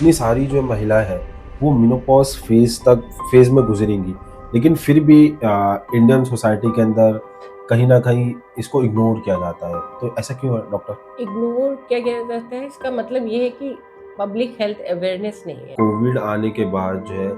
इतनी सारी जो महिला है वो मेनोपॉज फेज में गुजरेंगी, लेकिन फिर भी इंडियन सोसाइटी के अंदर कहीं ना कहीं इसको इग्नोर किया जाता है। तो ऐसा क्यों है डॉक्टर? इग्नोर क्या किया जाता है, इसका मतलब ये है कि पब्लिक हेल्थ अवेयरनेस नहीं है। कोविड आने के बाद जो है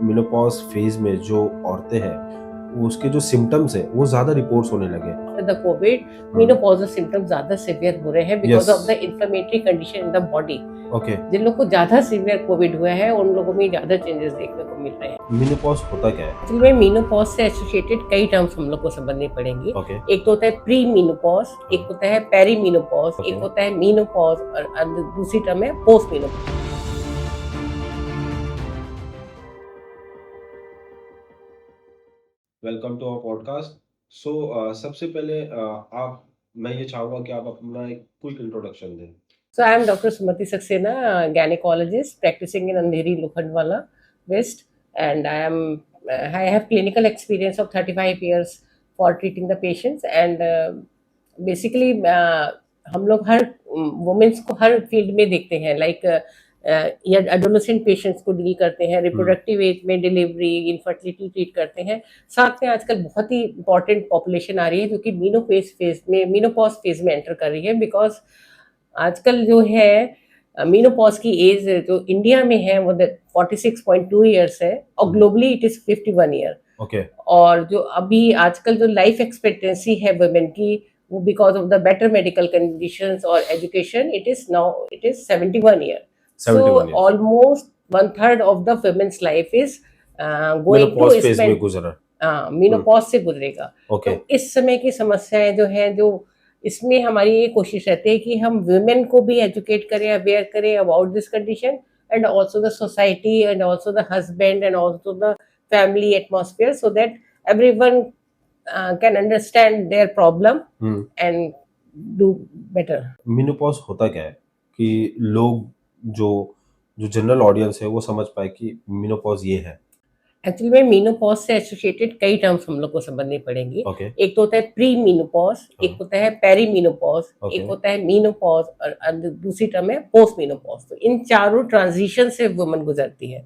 मेनोपॉज फेज में जो औरतें हैं वो उसके जो सिम्टम्स है वो ज़्यादा रिपोर्ट्स होने लगे। After the covid menopausal symptoms ज्यादा सिवियर हो रहे हैं because of the inflammatory condition in the body. Okay. जिन लोगों को ज्यादा सिवियर कोविड हुआ है उन लोगों में ज्यादा चेंजेस देखने को मिल रहे हैं। मेनोपॉज होता क्या है? एक्चुअली में मेनोपॉज से एसोसिएटेड कई टर्म्स हम लोग को समझने पड़ेंगे। ओके। एक तो होता है प्री मेनोपॉज, एक होता है पेरी मेनोपॉज, ओके। एक होता है मेनोपॉज और दूसरी टर्म है post menopause. Welcome to our podcast. सबसे पहले आप मैं ये चाहूँगा कि आप अपना एक क्विक इंट्रोडक्शन दें। So I am Dr. Sumati Saxena, gynecologist practicing in Andheri, Lokhandwala, West, and I have clinical experience of 35 years for treating the patients and basically हम लोग हर वुमेन्स को हर फील्ड में देखते हैं लाइक या एडोलेसेंट पेशेंट्स को deal करते हैं, रिप्रोडक्टिव एज में डिलीवरी इनफर्टिलिटी ट्रीट करते हैं। साथ में आजकल बहुत ही इंपॉर्टेंट पॉपुलेशन आ रही है जो कि मीनोपॉज फेज में एंटर कर रही है बिकॉज आजकल जो है मीनोपॉज की एज जो इंडिया में है वो 46.2 ईयर्स है और globally it is 51 year. Okay. और जो अभी आजकल जो लाइफ एक्सपेक्टेंसी है वुमेन की वो because of the better medical conditions और education it is 71 year. So 71 years almost one third of the women's life is going to menopause phase में स्पेंड गुजरा। मीनोपॉज से गुजरेगा। ओके। तो इस समय की समस्याएं जो है जो इसमें हमारी ये कोशिश रहती है कि हम वुमेन को भी एजुकेट करें, अवेयर करें about this condition and also the society and also the husband and also the family atmosphere so that everyone can understand their problem and do better. Menopause होता क्या है कि लोग जो जो जनरल ऑडियंस है वो समझ पाए कि मेनोपॉज ये है। एक्चुअली में मीनोपॉज से एसोसिएटेड कई टर्म्स हम लोग को समझने पड़ेंगे। ओके। एक तो होता है प्री मीनोपॉज, एक होता है पेरी मीनोपॉज, ओके। एक होता है मीनोपॉज और दूसरी टर्म है पोस्ट मीनोपॉज। तो इन चारों ट्रांजिशन से वुमन गुजरती है।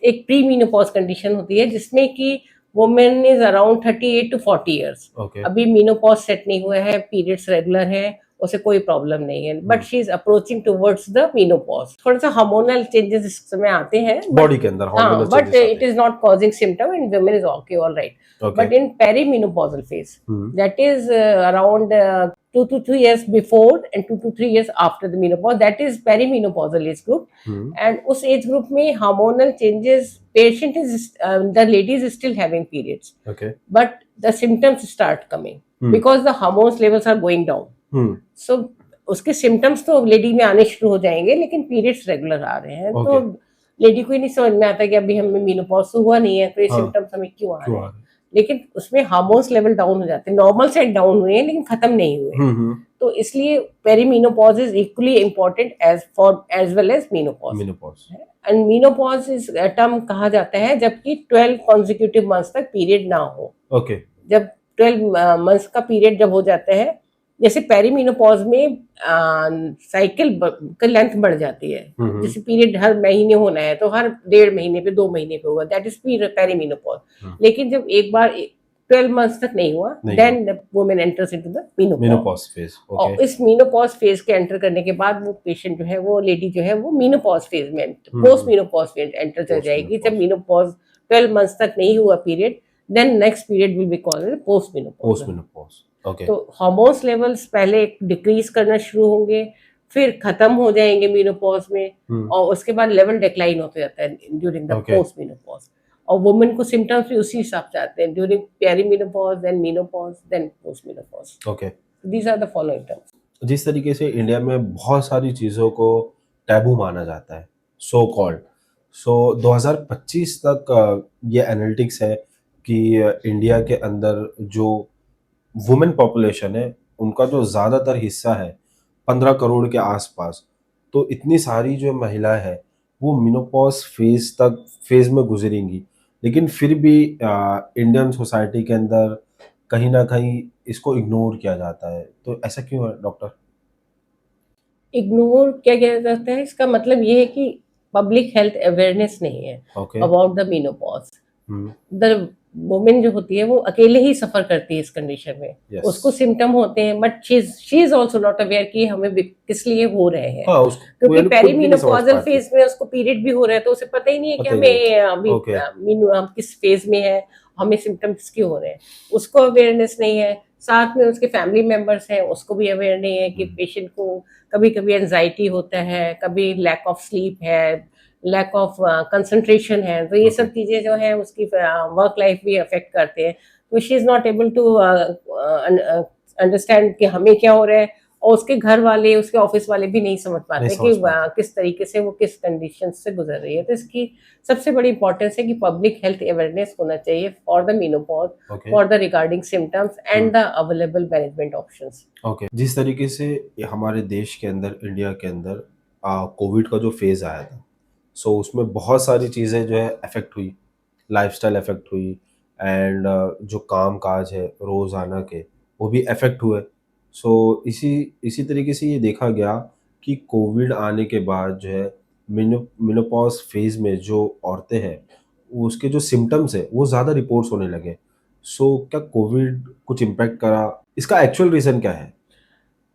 एक प्री मीनोपॉज कंडीशन होती है जिसमें कि women is around 38 to 40 years. Okay. अभी मीनोपॉज सेट नहीं हुआ है, पीरियड्स रेगुलर है, उसे कोई प्रॉब्लम नहीं है, but she is approaching towards the menopause. थोड़ा सा हार्मोनल चेंजेस इस समय आते हैं बॉडी के अंदर हाँ, hormonal but changes it is not causing symptom and women is okay, all right. Okay. But in perimenopausal phase, that is around 2 to 3 years before and 2 to 3 years after the menopause, that is perimenopausal age group. And उस age group में hormonal changes, patient is the lady is still having periods, okay. but the symptoms start coming because the hormones levels are going down. So उसके symptoms तो lady में आने शुरू हो जाएंगे लेकिन पीरियड्स रेगुलर आ रहे हैं। तो लेडी को ही नहीं समझ में आता कि अभी हमें मेनोपॉज तो हुआ नहीं है तो ये सिम्टम्स हमें क्यों आ रहे हैं। लेकिन उसमें हार्मोन्स लेवल डाउन हो जाते हैं, नॉर्मल से डाउन हुए हैं लेकिन खत्म नहीं हुए। तो इसलिए perimenopause is equally important as well as menopause. And menopause is term कहा जाता है जबकि 12 कॉन्जिक्यूटिव मंथ्स तक पीरियड ना हो। ओके। जब 12 मंथ्स का पीरियड जब हो जाता है, जैसे पेरीमेनोपॉज में साइकिल का लेंथ बढ़ जाती है। जैसे पीरियड हर महीने होना है तो हर 1.5 महीने पे 2 महीने पे होगा, दैट इज पेरीमेनोपॉज। लेकिन जब एक बार 12 मंथ्स तक नहीं हुआ then the woman enters into the menopause phase. और इस मेनोपॉज फेज के एंटर करने के बाद वो पेशेंट जो है वो लेडी जो है वो मेनोपॉज फेज में पोस्ट मेनोपॉज फेज एंटर कर जाएगी। जब मेनोपॉज 12 मंथ्स तक नहीं हुआ period, then next period will be called post menopause. Okay. तो हार्मोन्स लेवल्स पहले डिक्रीज करना शुरू होंगे, फिर खत्म हो जाएंगे मेनोपॉज में और उसके बाद लेवल डिक्लाइन होते जाता है ड्यूरिंग द पोस्ट मेनोपॉज। और वुमेन को सिम्टम्स भी उसी हिसाब से आते हैं during perimenopause then menopause then post menopause. Okay. These are the following terms. जिस तरीके से इंडिया में बहुत सारी चीज़ों को टैबू माना जाता है, सो कॉल्ड, 2025 तक ये एनालिटिक्स है कि इंडिया के अंदर जो वुमेन पॉपुलेशन है उनका जो ज़्यादातर हिस्सा है 15 करोड़ के आसपास। तो इतनी सारी जो महिला है वो मेनोपॉज फेज में गुजरेंगी, लेकिन फिर भी इंडियन सोसाइटी के अंदर कहीं ना कहीं इसको इग्नोर किया जाता है। तो ऐसा क्यों है डॉक्टर? इग्नोर क्या किया जाता है, इसका मतलब ये है कि पब्लिक हेल्थ अवेयरनेस नहीं है okay. About the menopause. Hmm. The women जो होती है वो अकेले ही सफर करती है इस कंडीशन में। यस। उसको सिम्टम होते हैं but she is also not aware कि हमें किस लिए हो रहे हैं, हाँ, उसको वो क्योंकि यानी खुद भी नहीं समझ पेरीमेनोपॉजल पाती। फेज में उसको पीरियड भी हो रहा है तो उसे पता ही नहीं है कि पता ही नहीं। हमें अभी ओके। हम किस फेज में है, हमें सिम्टम्स क्यों हो रहे हैं, उसको अवेयरनेस नहीं है। साथ में उसके फैमिली मेंबर्स हैं, उसको भी अवेयर नहीं है कि पेशेंट को कभी कभी एनजाइटी होता है, कभी लैक ऑफ स्लीप है, लैक ऑफ कंसंट्रेशन है, तो ये सब चीजें जो है उसकी वर्क लाइफ भी अफेक्ट करते हैं। तो she is not able to understand कि हमें क्या हो रहा है, और उसके घर वाले उसके ऑफिस वाले भी नहीं समझ नहीं पाते कि समझ पाते। किस तरीके से वो किस कंडीशन से गुजर रही है। तो इसकी सबसे बड़ी इंपॉर्टेंस है कि पब्लिक हेल्थ अवेयरनेस होना चाहिए for the menopause, okay. For the regarding symptoms and the available management options. Okay, जिस तरीके से ये हमारे देश के अंदर, इंडिया के अंदर कोविड का जो फेज आया था, सो उसमें बहुत सारी चीज़ें जो है अफेक्ट हुई, लाइफस्टाइल अफेक्ट हुई, एंड जो काम काज है रोज़ाना के, वो भी अफेक्ट हुए। सो इसी इसी तरीके से ये देखा गया कि कोविड आने के बाद जो है मेनोपॉज फेज में जो औरतें हैं, वो उसके जो सिम्टम्स है वो ज़्यादा रिपोर्ट्स होने लगे। सो क्या कोविड कुछ इम्पैक्ट करा? इसका एक्चुअल रीज़न क्या है?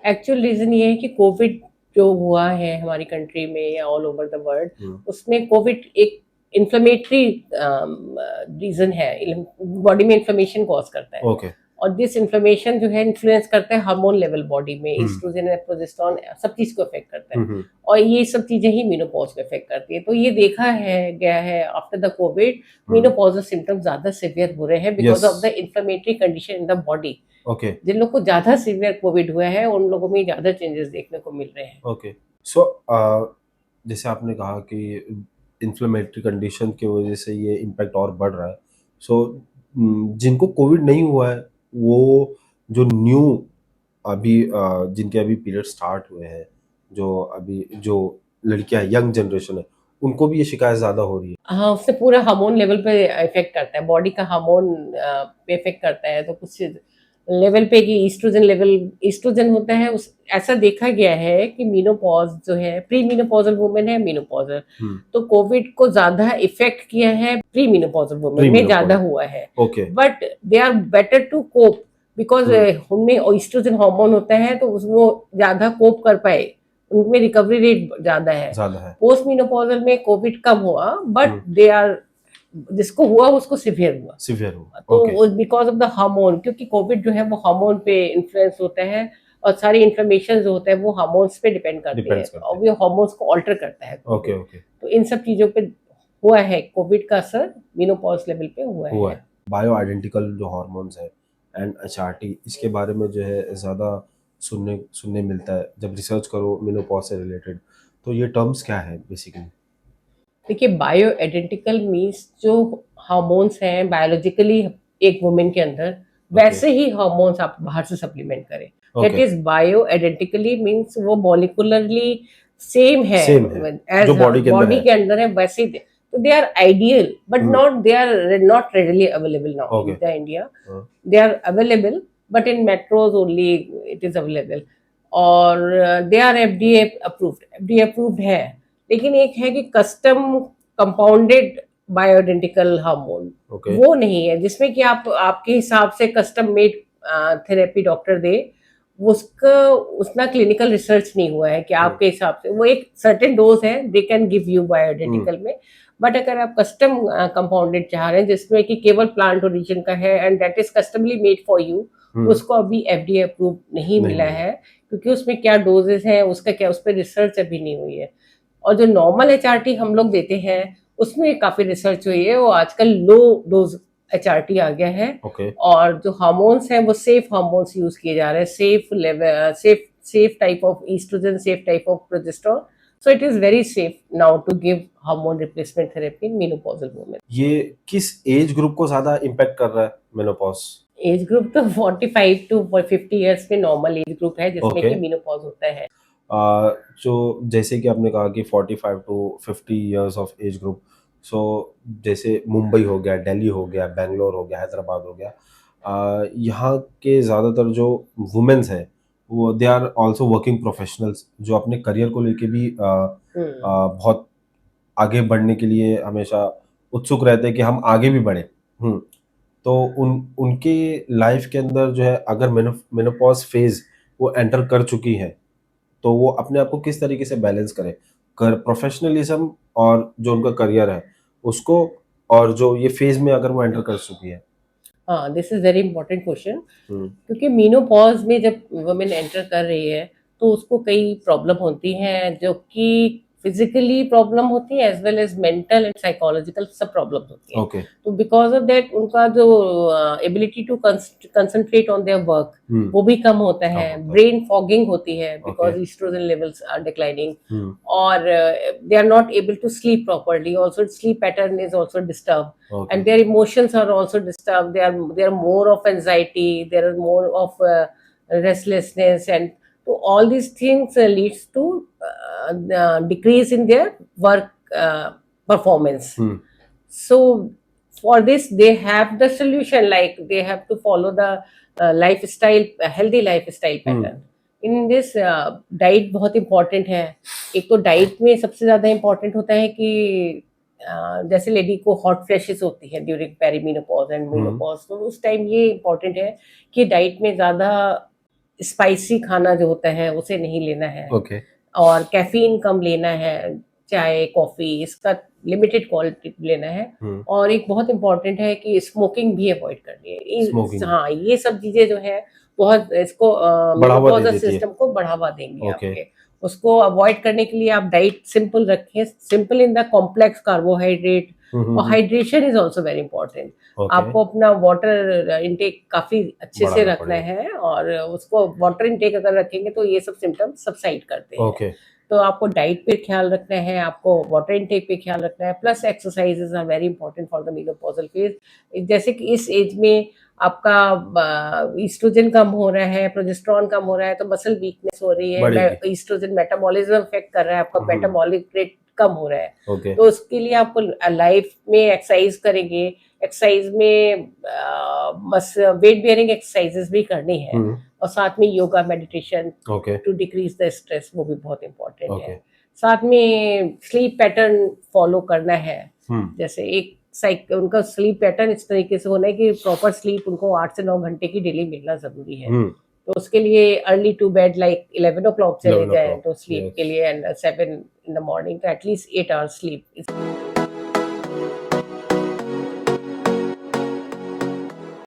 एक्चुअल रीजन ये है कि कोविड जो हुआ है हमारी कंट्री में या ऑल ओवर द वर्ल्ड, हुँ। उसमें कोविड एक इन्फ्लेमेटरी रीजन है, बॉडी में इन्फ्लेमेशन कॉज करता है। ओके। और दिस इन्फ्लेमेशन जो है इन्फ्लुएंस करता है हार्मोन लेवल बॉडी में, हुँ। ईस्ट्रोजन और प्रोजेस्टेरोन सब चीज को अफेक्ट करता है। हुँ, हुँ। और ये सब चीजें ही मेनोपॉज को अफेक्ट करती है। तो ये देखा है गया है after the covid hmm. Menopausal symptoms ज्यादा सिवियर हो रहे हैं because yes. Of the inflammatory condition in the body. Okay. जिन लोग को ज्यादा सीवियर कोविड हुआ है उन लोगों में ज्यादा चेंजेस देखने को मिल रहे हैं। ओके। सो जैसे आपने कहा कि इन्फ्लेमेटरी कंडीशन की वजह से ये इम्पैक्ट और बढ़ रहा है। सो जिनको कोविड नहीं हुआ है, वो जो न्यू अभी जिनके अभी पीरियड स्टार्ट हुए हैं, जो अभी जो लड़कियां यंग जनरेशन है, उनको भी ये शिकायत ज़्यादा हो रही है। हाँ, उससे पूरा हार्मोन लेवल पे इफेक्ट करता है, बॉडी का हार्मोन पे इफेक्ट करता है। तो कुछ लेवल पे कि ईस्ट्रोजन लेवल, ईस्ट्रोजन होता है उस, ऐसा देखा गया है कि मीनोपॉज जो है, प्री मीनोपॉजल वुमेन है मीनोपॉजल, हुँ। तो कोविड को ज्यादा इफेक्ट किया है प्री मीनोपॉजल वुमेन में, ज्यादा प्रीमेनोपॉज़। हुआ है। Okay. But they are better to cope because hmm. उनमें ईस्ट्रोजन हार्मोन होता है तो वो ज्यादा कोप कर पाए, उनमें रिकवरी रेट ज्यादा है। ज़्यादा है। पोस्ट मीनोपॉजल में कोविड कम हुआ बट हुँ। दे आर, जिसको हुआ उसको सिवियर हुआ। सिवियर हो। तो ओके। वो बिकॉज ऑफ द हार्मोन, क्योंकि कोविड जो है वो हार्मोन पे इन्फ्लुएंस होता है और सारी इन्फ्लेमेशन जो होता है वो हार्मोन्स पे डिपेंड करती है डिपेंड्स करते और हैं। वो हार्मोन्स को ऑल्टर करता है ओके, कोविड। ओके। तो इन सब चीजों पे हुआ है, कोविड का असर मेनोपॉज लेवल पे हुआ हुआ है। है। बायो आइडेंटिकल जो हार्मोन्स है एंड एचआरटी, इसके बारे में जो है ज़्यादा सुनने सुनने मिलता है जब रिसर्च करो मेनोपॉज से रिलेटेड। तो ये टर्म्स क्या है बेसिकली? देखिए, बायो आइडेंटिकल मीन्स जो हार्मोन्स हैं बायोलॉजिकली एक वुमेन के अंदर, ओके। वैसे ही हार्मोन्स आप बाहर से सप्लीमेंट करें। That okay. Is bio identically means वो मॉलिकुलरली सेम है, सेम है जो एज बॉडी के अंदर बॉडी है। के अंदर है वैसे ही। तो they are ideal but hmm. Not, they are not readily available now in okay. The India. हाँ। They are available but in metros only it is available. और they are FDA approved, FDA approved है। लेकिन एक है कि custom compounded bioidentical hormone, okay. वो नहीं है जिसमें कि आप आपके हिसाब से कस्टम मेड थेरेपी डॉक्टर दे। उसका उतना क्लिनिकल रिसर्च नहीं हुआ है कि आपके हिसाब से वो एक सर्टेन डोज है दे कैन गिव यू बायोइडेंटिकल में। बट अगर आप कस्टम कंपाउंडेड चाह रहे हैं जिसमें कि केवल प्लांट ओरिजिन का है and that is customly made for you, उसको अभी एफडीए अप्रूव नहीं मिला है, क्योंकि उसमें क्या डोजेस है, उसका क्या, उस पर रिसर्च अभी नहीं हुई है। और जो नॉर्मल एचआरटी हम लोग देते हैं उसमें काफी रिसर्च हुई है, वो आजकल लो डोज एचआरटी आ गया है। ओके। और जो हार्मोन्स हैं वो सेफ हार्मोन्स यूज किए जा रहे हैं, safe level, safe type of estrogen, safe type of progesterone. So it is very safe now to give hormone replacement therapy in menopausal women. ये किस एज ग्रुप को ज्यादा इम्पैक्ट कर रहा है मेनोपॉज? एज ग्रुप तो 45 टू 50 ईयर्स में normal age group है जिसमें ओके। कि मेनोपॉज होता है। जो जैसे कि आपने कहा कि 45 to 50 years of age group, so जैसे मुंबई हो गया, दिल्ली हो गया, बेंगलोर हो गया, हैदराबाद हो गया, यहाँ के ज़्यादातर जो वुमेन्स हैं वो they are also working professionals, जो अपने करियर को लेके भी हम्म। बहुत आगे बढ़ने के लिए हमेशा उत्सुक रहते हैं कि हम आगे भी बढ़ें। तो उनके लाइफ के अंदर जो है, अगर मेनोपॉज फेज वो एंटर कर चुकी है, तो वो अपने आप को किस तरीके से बैलेंस करें, कर प्रोफेशनलिज्म और जो उनका करियर है उसको, और जो ये फेज में अगर वो एंटर कर चुकी है। हाँ, this is very important question. Hmm. क्योंकि मीनोपॉज में जब वुमेन एंटर कर रही है तो उसको कई प्रॉब्लम होती हैं, जो कि फिजिकली प्रॉब्लम होती है as well as mental and psychological सब प्रॉब्लम होती हैं। ओके। तो बिकॉज ऑफ दैट उनका जो ability to concentrate on their work वो भी कम होता है, होता है। ब्रेन फॉगिंग होती है because Okay. Oestrogen levels are declining, hmm. और they are not able to sleep properly. Also, sleep pattern is also disturbed, Okay. and their emotions are also disturbed. They are more of anxiety. There are more of restlessness, and so all these things leads to decrease in their work performance. So for this they have the solution, like they have to follow the lifestyle, healthy lifestyle pattern. In this diet बहुत important है। एक तो diet में सबसे ज़्यादा important होता है कि जैसे लेडी को हॉट फ्लैशेस होती है ड्यूरिंग पेरीमेनोपॉज एंड मेनोपॉज, तो उस टाइम ये इम्पोर्टेंट है कि डाइट में ज़्यादा स्पाइसी खाना जो होता है उसे नहीं लेना है। ओके। और कैफीन कम लेना है, चाय कॉफ़ी इसका लिमिटेड क्वांटिटी लेना है। और एक बहुत इम्पोर्टेंट है कि स्मोकिंग भी अवॉइड करनी है। Smoking भी। हाँ, ये सब चीज़ें जो है बहुत इसको बढ़ावा दे मेनोपॉजल देती है। सिस्टम को बढ़ावा देंगे ओके। आपके। उसको अवॉइड करने के लिए आप डाइट सिंपल रखें, simple in the complex carbohydrate, और hydration is also very important. Okay. आपको अपना वाटर इंटेक काफी अच्छे से बढ़ाना रखना पड़ेगा। है, और उसको वाटर इंटेक अगर रखेंगे तो ये सब सिम्टम्स सबसाइड करते हैं। ओके। तो आपको डाइट पे ख्याल रखना है, आपको वाटर इनटेक पे ख्याल रखना है, plus exercises are very important for the menopausal phase. जैसे कि इस एज में आपका ईस्ट्रोजन कम हो रहा है, प्रोजेस्टेरॉन कम हो रहा है, तो मसल वीकनेस हो रही है, बढ़ेगी। ईस्ट्रोजन मेटाबॉलिज्म अफेक्ट कर रहा है, आपका मेटाबॉलिक रेट कम हो रहा है। ओके। तो उसके लिए आपको लाइफ में एक्सरसाइज करेंगे, एक्सरसाइज में वेट बेयरिंग एक्सरसाइजेस भी करनी है, और साथ में yoga meditation okay. To decrease the stress, वो भी बहुत इंपॉर्टेंट ओके। है। साथ में स्लीप पैटर्न फॉलो करना है। जैसे एक उनका स्लीप पैटर्न इस तरीके से होना है कि प्रॉपर स्लीप उनको 8 से 9 घंटे की डेली मिलना जरूरी है। तो उसके लिए early to bed like 11 o'clock चले 11 जाएं o'clock, तो स्लीप yes. के लिए, एंड 7 in the morning, तो एटलीस्ट 8 hours स्लीप